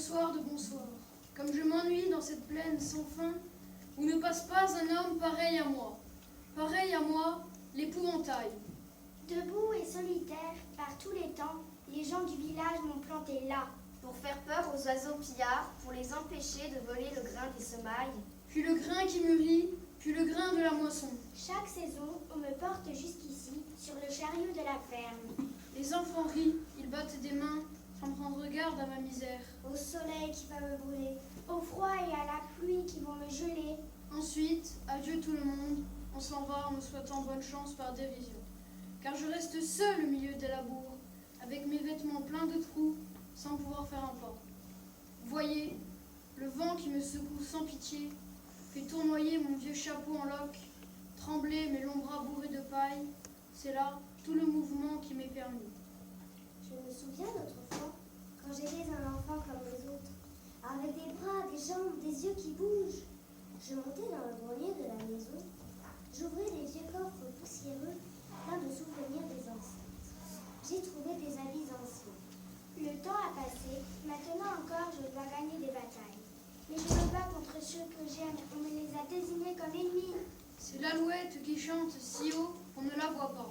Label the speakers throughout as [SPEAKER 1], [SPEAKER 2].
[SPEAKER 1] bonsoir de bonsoir. Comme je m'ennuie dans cette plaine sans fin, où ne passe pas un homme pareil à moi, l'épouvantail.
[SPEAKER 2] Debout et solitaire, par tous les temps, les gens du village m'ont planté là.
[SPEAKER 3] Pour faire peur aux oiseaux pillards, pour les empêcher de voler le grain des semailles.
[SPEAKER 1] Puis le grain qui mûrit, puis le grain de la moisson.
[SPEAKER 2] Chaque saison, on me porte jusqu'ici, sur le chariot de la ferme.
[SPEAKER 1] Les enfants rient, ils battent des mains, sans prendre garde à ma misère.
[SPEAKER 2] Au soleil qui va me brûler, au froid et à la pluie qui vont me geler.
[SPEAKER 1] Ensuite, adieu tout le monde, on s'en va en me souhaitant bonne chance par dérision. Car je reste seul au milieu des labours, avec mes vêtements pleins de trous, sans pouvoir faire un pas. Voyez, le vent qui me secoue sans pitié, fait tournoyer mon vieux chapeau en loques, trembler mes longs bras bourrés de paille, c'est là tout le mouvement qui m'est permis.
[SPEAKER 2] Je me souviens d'autrefois, quand j'étais un enfant comme les autres, avec des bras, des jambes, des yeux qui bougent. Je montais dans le grenier de la maison, j'ouvrais les vieux coffres poussiéreux, pleins de souvenirs des ancêtres. J'ai trouvé des habits anciens. Le temps a passé, maintenant encore je dois gagner des batailles. Mais je me bats contre ceux que j'aime, on me les a désignés comme ennemis.
[SPEAKER 1] C'est l'alouette qui chante si haut qu'on ne la voit pas.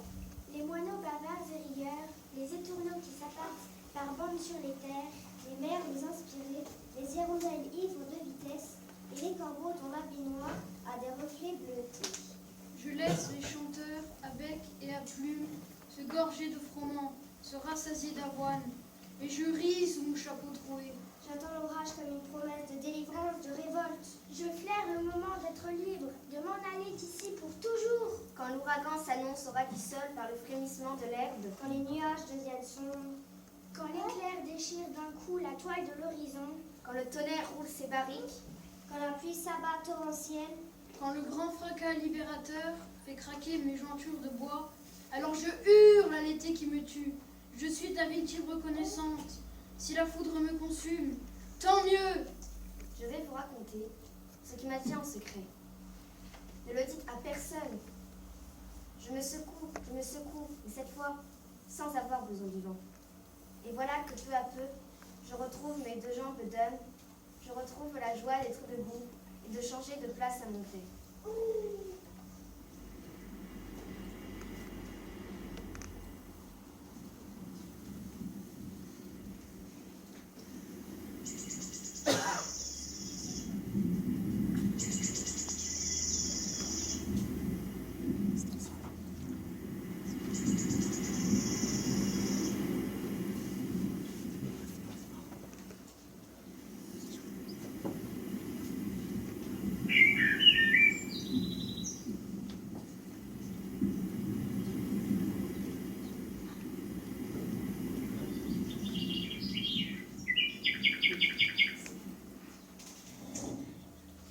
[SPEAKER 2] Les moineaux bavards et rieurs, les étourneaux qui s'appâtent par bandes sur les terres, les mers les inspirées, les hirondelles ivres de vitesse, et les corbeaux dont l'habit noir a des reflets bleutés.
[SPEAKER 1] Je laisse les chanteurs à bec et à plumes se gorger de froment, se rassasier d'avoine, et je ris sous mon chapeau troué.
[SPEAKER 2] J'attends l'orage comme une promesse de délivrance, de révolte. Je flaire le moment d'être libre, de m'en aller d'ici pour toujours.
[SPEAKER 3] Quand l'ouragan s'annonce au rapisol par le frémissement de l'herbe.
[SPEAKER 2] Quand les nuages deviennent sombres. Quand l'éclair déchire d'un coup la toile de l'horizon.
[SPEAKER 3] Quand le tonnerre roule ses barriques.
[SPEAKER 2] Quand la pluie s'abat torrentielle.
[SPEAKER 1] Quand le grand fracas libérateur fait craquer mes jointures de bois, alors je hurle à l'été qui me tue. Je suis ta victime reconnaissante. Si la foudre me consume, tant mieux.
[SPEAKER 3] Je vais vous raconter ce qui m'attient en secret. Ne le dites à personne. Je me secoue, et cette fois, sans avoir besoin du vent. Et voilà que peu à peu, je retrouve mes deux jambes d'homme, je retrouve la joie d'être debout et de changer de place à mon thé.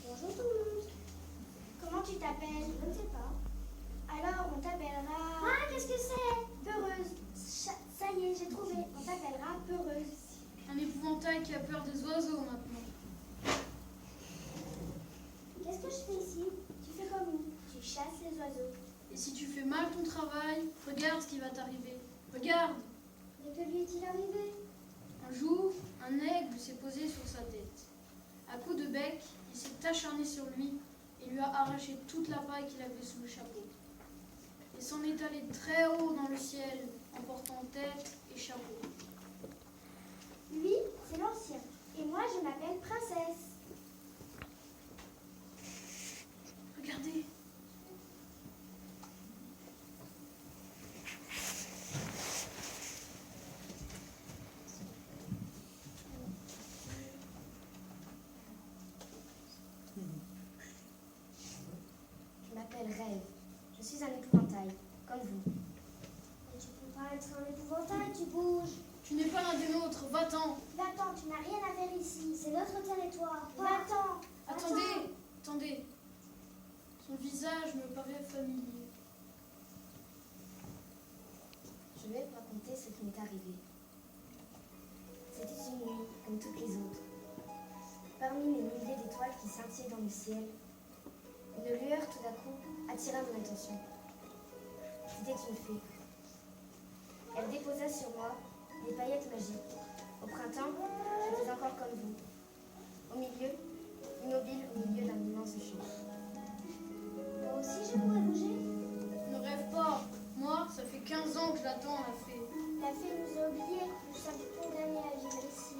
[SPEAKER 2] Bonjour tout le monde. Comment tu t'appelles? Je ne sais pas. Alors on t'appellera... Ah, qu'est-ce que c'est? Peureuse. Ça y est, j'ai trouvé. On t'appellera Peureuse.
[SPEAKER 1] Un épouvantail qui a peur des oiseaux maintenant.
[SPEAKER 2] Qu'est-ce que je fais ici? Tu fais comme nous. Tu chasses les oiseaux.
[SPEAKER 1] Et si tu fais mal ton travail, regarde ce qui va t'arriver. Regarde.
[SPEAKER 2] Mais que lui est-il arrivé?
[SPEAKER 1] Un jour, un aigle s'est posé sur sa tête. À coups de bec, il s'est acharné sur lui et lui a arraché toute la paille qu'il avait sous le chapeau. Et s'en est allé très haut dans le ciel, emportant tête et chapeau.
[SPEAKER 2] Lui, c'est l'ancien. Et moi, je m'appelle Princesse.
[SPEAKER 1] Regardez.
[SPEAKER 3] Je m'appelle Rêve. Je suis un épouvantail, comme vous.
[SPEAKER 2] Mais tu peux pas être un épouvantail, tu bouges.
[SPEAKER 1] Tu n'es pas l'un des nôtres, va-t'en.
[SPEAKER 2] Va-t'en, tu n'as rien à faire ici. C'est notre territoire. Va-t'en.
[SPEAKER 1] Attendez, attendez. Son visage me paraît familier.
[SPEAKER 3] Je vais vous raconter ce qui m'est arrivé. C'était une nuit, comme toutes les autres. Parmi les milliers d'étoiles qui scintillaient dans le ciel, une lueur tout à coup attira mon attention. C'était une fée. Elle déposa sur moi des paillettes magiques. Au printemps, je suis encore comme vous, immobile au milieu d'un immense champ.
[SPEAKER 2] Moi aussi, je pourrais bouger.
[SPEAKER 1] Ne rêve pas. Moi, ça fait 15 ans que je l'attends, la fée.
[SPEAKER 2] La fée nous a oubliés. Nous sommes condamnés à vivre ici.